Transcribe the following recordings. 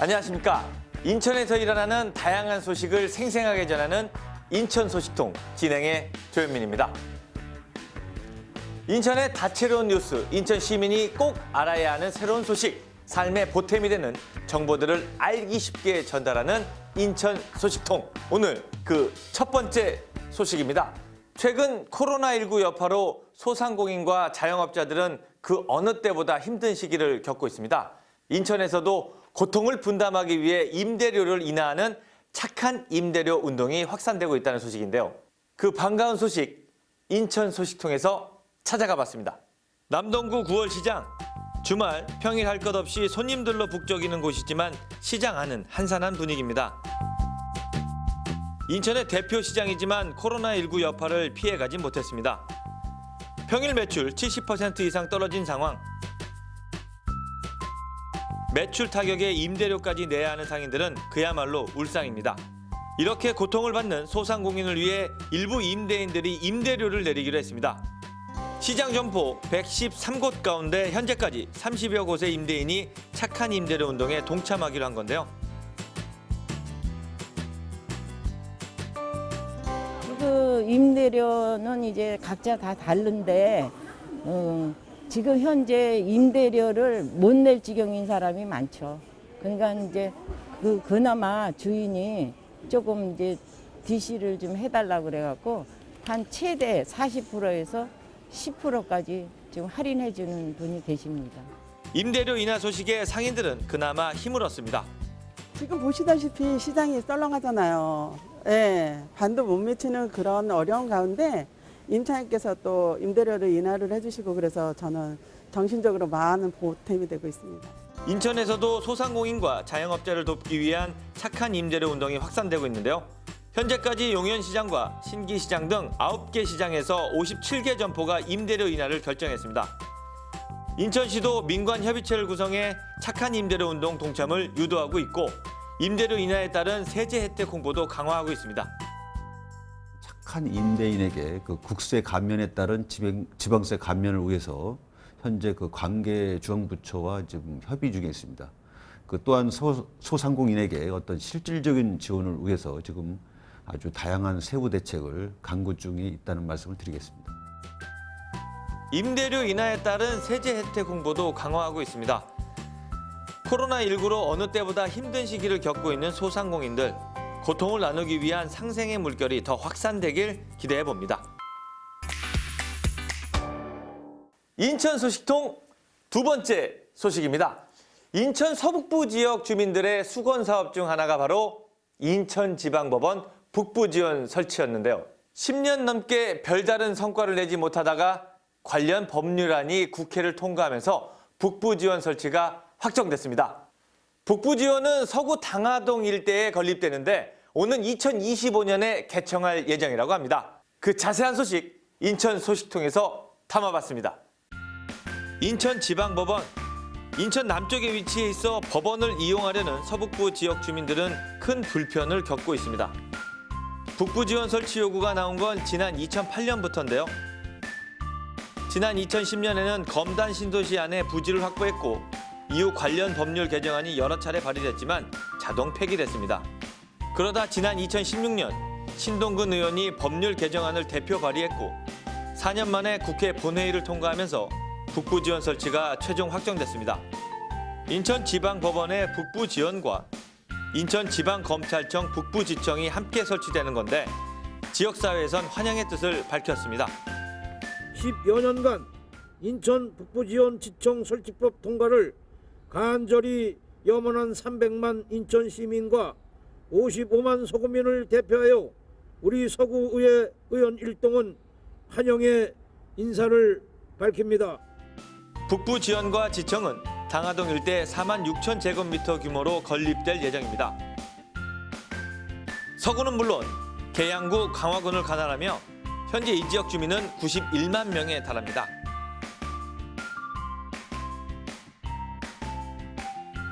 안녕하십니까. 인천에서 일어나는 다양한 소식을 생생하게 전하는 인천 소식통 진행의 조현민입니다. 인천의 다채로운 뉴스, 인천 시민이 꼭 알아야 하는 새로운 소식, 삶의 보탬이 되는 정보들을 알기 쉽게 전달하는 인천 소식통. 오늘 그 첫 번째 소식입니다. 최근 코로나19 여파로 소상공인과 자영업자들은 그 어느 때보다 힘든 시기를 겪고 있습니다. 인천에서도 고통을 분담하기 위해 임대료를 인하하는 착한 임대료 운동이 확산되고 있다는 소식인데요. 그 반가운 소식, 인천 소식통에서 찾아가 봤습니다. 남동구 9월시장. 주말 평일 할 것 없이 손님들로 북적이는 곳이지만 시장 안은 한산한 분위기입니다. 인천의 대표 시장이지만 코로나19 여파를 피해가지 못했습니다. 평일 매출 70% 이상 떨어진 상황. 매출 타격에 임대료까지 내야 하는 상인들은 그야말로 울상입니다. 이렇게 고통을 받는 소상공인을 위해 일부 임대인들이 임대료를 내리기로 했습니다. 시장 점포 113곳 가운데 현재까지 30여 곳의 임대인이 착한 임대료 운동에 동참하기로 한 건데요. 그 임대료는 이제 각자 다 다른데 지금 현재 임대료를 못 낼 지경인 사람이 많죠. 그러니까 이제 그나마 주인이 조금 이제 DC를 좀 해달라고 그래갖고 한 최대 40%에서 10%까지 지금 할인해 주는 분이 계십니다. 임대료 인하 소식에 상인들은 그나마 힘을 얻습니다. 지금 보시다시피 시장이 썰렁하잖아요. 예, 반도 못 미치는 그런 어려운 가운데 임차인께서 또 임대료를 인하를 해주시고 그래서 저는 정신적으로 많은 보탬이 되고 있습니다. 인천에서도 소상공인과 자영업자를 돕기 위한 착한 임대료 운동이 확산되고 있는데요. 현재까지 용현시장과 신기시장 등 9개 시장에서 57개 점포가 임대료 인하를 결정했습니다. 인천시도 민관협의체를 구성해 착한 임대료 운동 동참을 유도하고 있고 임대료 인하에 따른 세제 혜택 홍보도 강화하고 있습니다. 착한 임대인에게 그 국세 감면에 따른 지방세 감면을 위해서 현재 그 관계 중앙부처와 지금 협의 중에 있습니다. 그 또한 소상공인에게 어떤 실질적인 지원을 위해서 지금 아주 다양한 세부 대책을 강구 중에 있다는 말씀을 드리겠습니다. 임대료 인하에 따른 세제 혜택 홍보도 강화하고 있습니다. 코로나19로 어느 때보다 힘든 시기를 겪고 있는 소상공인들, 고통을 나누기 위한 상생의 물결이 더 확산되길 기대해 봅니다. 인천 소식통 두 번째 소식입니다. 인천 서북부 지역 주민들의 수건 사업 중 하나가 바로 인천지방법원 북부지원 설치였는데요. 10년 넘게 별다른 성과를 내지 못하다가 관련 법률안이 국회를 통과하면서 북부지원 설치가 확정됐습니다. 북부지원은 서구 당하동 일대에 건립되는데 오는 2025년에 개청할 예정이라고 합니다. 그 자세한 소식 인천 소식통에서 담아봤습니다. 인천지방법원. 인천 남쪽에 위치해 있어 법원을 이용하려는 서북부 지역 주민들은 큰 불편을 겪고 있습니다. 북부지원 설치 요구가 나온 건 지난 2008년부터인데요. 지난 2010년에는 검단 신도시 안에 부지를 확보했고 이후 관련 법률 개정안이 여러 차례 발의됐지만 자동 폐기됐습니다. 그러다 지난 2016년 신동근 의원이 법률 개정안을 대표 발의했고 4년 만에 국회 본회의를 통과하면서 북부지원 설치가 최종 확정됐습니다. 인천지방법원의 북부지원과 인천지방검찰청 북부지청이 함께 설치되는 건데 지역사회에선 환영의 뜻을 밝혔습니다. 10여 년간 인천 북부지원지청 설치법 통과를 간절히 염원한 300만 인천 시민과 55만 서구민을 대표하여 우리 서구의회 의원 일동은 환영의 인사를 밝힙니다. 북부지원과 지청은 당하동 일대 4만 6천 제곱미터 규모로 건립될 예정입니다. 서구는 물론 계양구, 강화군을 관할하며 현재 이 지역 주민은 91만 명에 달합니다.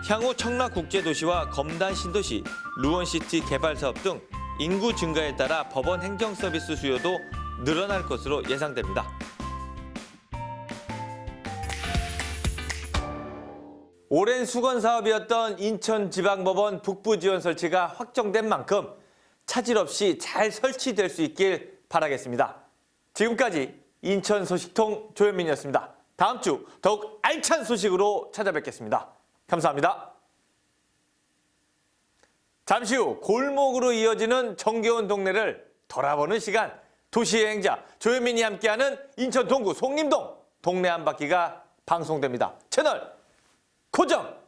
향후 청라국제도시와 검단 신도시, 루원시티 개발 사업 등 인구 증가에 따라 법원 행정 서비스 수요도 늘어날 것으로 예상됩니다. 오랜 수건 사업이었던 인천지방법원 북부지원 설치가 확정된 만큼 차질 없이 잘 설치될 수 있길 바라겠습니다. 지금까지 인천 소식통 조현민이었습니다. 다음 주 더욱 알찬 소식으로 찾아뵙겠습니다. 감사합니다. 잠시 후 골목으로 이어지는 정겨운 동네를 돌아보는 시간, 도시여행자 조현민이 함께하는 인천 동구 송림동 동네 한 바퀴가 방송됩니다. 채널 고정!